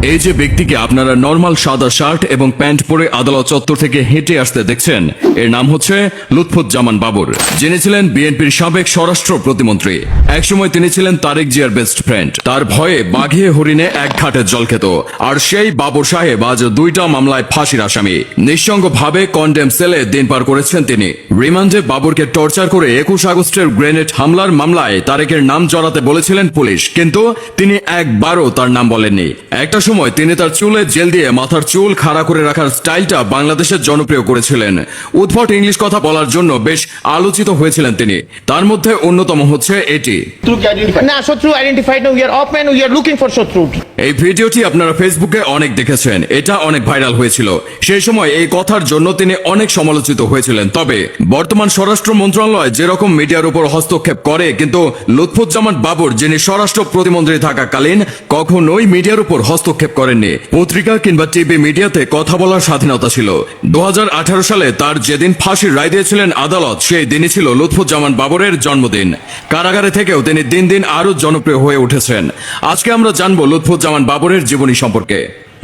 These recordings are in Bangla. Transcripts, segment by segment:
এই যে ব্যক্তিকে আপনারা নরমাল সাদা শার্ট এবং প্যান্ট পরে আদালত চত্বর থেকে হেঁটে আসতে দেখছেন, এর নাম হচ্ছে লুৎফুজ্জামান বাবর, যিনি ছিলেন বিএনপির সাবেক স্বরাষ্ট্র প্রতিমন্ত্রী। একসময় তিনি ছিলেন তারেক জিয়ার বেস্ট ফ্রেন্ড। তার ভয়ে বাঘে হরিণে এক ঘাটে জল খেত। আর সেই বাবর সাহেব আজ 2টা মামলায় ফাঁসির আসামি। নিঃসঙ্গভাবে কন্ডেম সেলে দিন পার করেছেন তিনি। রিমান্ডে বাবরকে টর্চার করে 21 আগস্টের গ্রেনেড হামলার মামলায় তারেকের নাম জড়াতে বলেছিলেন পুলিশ, কিন্তু তিনি একবারও তার নাম বলেননি। একটা সময় তিনি তার চুলে জেল দিয়ে মাথার চুল খাড়া করে রাখার স্টাইলটা বাংলাদেশের জনপ্রিয় করেছিলেন। উদ্ভট ইংলিশ কথা বলার জন্য বেশ আলোচিত হয়েছিলেন তিনি। তার মধ্যে অন্যতম হচ্ছে এটি। না, শত্রু আইডেন্টিফাইড না, we are open, we are looking for শত্রু। এই ভিডিওটি আপনারা ফেসবুকে অনেক দেখেছেন, এটা অনেক ভাইরাল হয়েছিল। সেই সময় এই কথার জন্য তিনি অনেক সমালোচিত হয়েছিলেন। তবে বর্তমান স্বরাষ্ট্র মন্ত্রণালয় যেরকম মিডিয়ার উপর হস্তক্ষেপ করে, কিন্তু লুৎফুজ্জামান বাবর, যিনি স্বরাষ্ট্র প্রতিমন্ত্রী থাকাকালীন কখনোই মিডিয়ার উপর হস্তক্ষেপ করেননি। পত্রিকা কিংবা টিভি মিডিয়াতে কথা বলার স্বাধীনতা ছিল। 2018 সালে তার যেদিন ফাঁসির রায় দিয়েছিলেন আদালত, সেই দিনই ছিল লুৎফুজ্জামান বাবরের জন্মদিন। কারাগারে থেকেও তিনি দিন দিন আরো জনপ্রিয় হয়ে উঠেছেন। আজকে আমরা জানবো লুৎফুজ্জামান বাবরের জীবনী সম্পর্কে।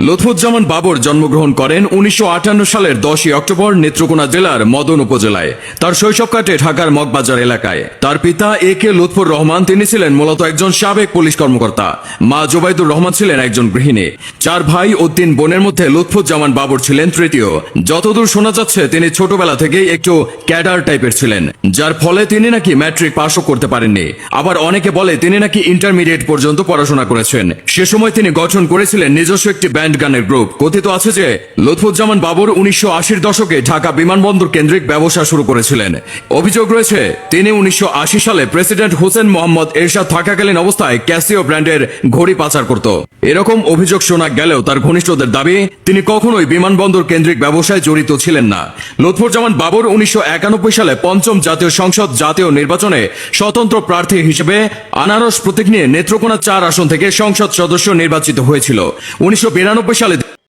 লুৎফুজ্জামান বাবর জন্মগ্রহণ করেন 1958 সালের 10 অক্টোবর নেত্রকোনা জেলার মদন উপজেলায়। তার শৈশব কাটে ঢাকার মগবাজার এলাকায়। তার পিতা এ কে লুৎফুর রহমান, তিনি ছিলেন মূলত একজন সাবেক পুলিশ কর্মকর্তা। মা জোবাইদুর রহমান ছিলেন একজন গৃহিণী। 4 ভাই ও 3 বোনের মধ্যে লুৎফুজ্জামান বাবর ছিলেন তৃতীয়। যতদূর শোনা যাচ্ছে তিনি ছোটবেলা থেকেই একটু ক্যাডার টাইপের ছিলেন, যার ফলে তিনি নাকি ম্যাট্রিক পাশও করতে পারেননি। আবার অনেকে বলে তিনি নাকি ইন্টারমিডিয়েট পর্যন্ত পড়াশোনা করেছেন। সে সময় তিনি গঠন করেছিলেন নিজস্ব একটি ব্যান্ড গানের গ্রুপ। কথিত আছে যে লুৎফুজ্জামান বাবর 1980 দশকে ঢাকা বিমানবন্দর কেন্দ্রিক ব্যবসা শুরু করেছিলেন। অভিযোগ রয়েছে তিনি 1980 সালে প্রেসিডেন্ট হোসেন মোহাম্মদ এরশাদ থাকাকালীন অবস্থায় ক্যাসিও ব্র্যান্ডের ঘড়ি পাচার করত। এরকম অভিযোগ শোনা গেলেও তার ঘনিষ্ঠদের দাবি তিনি কখনোই বিমানবন্দর কেন্দ্রিক ব্যবসায় জড়িত ছিলেন না। লুৎফুজ্জামান বাবর 1991 সালে 5ম জাতীয় সংসদ জাতীয় নির্বাচনে স্বতন্ত্র প্রার্থী হিসেবে আনারস প্রতীক নিয়ে নেত্রকোনা 4 আসন থেকে সংসদ সদস্য নির্বাচিত হয়েছিল। 1992 সালে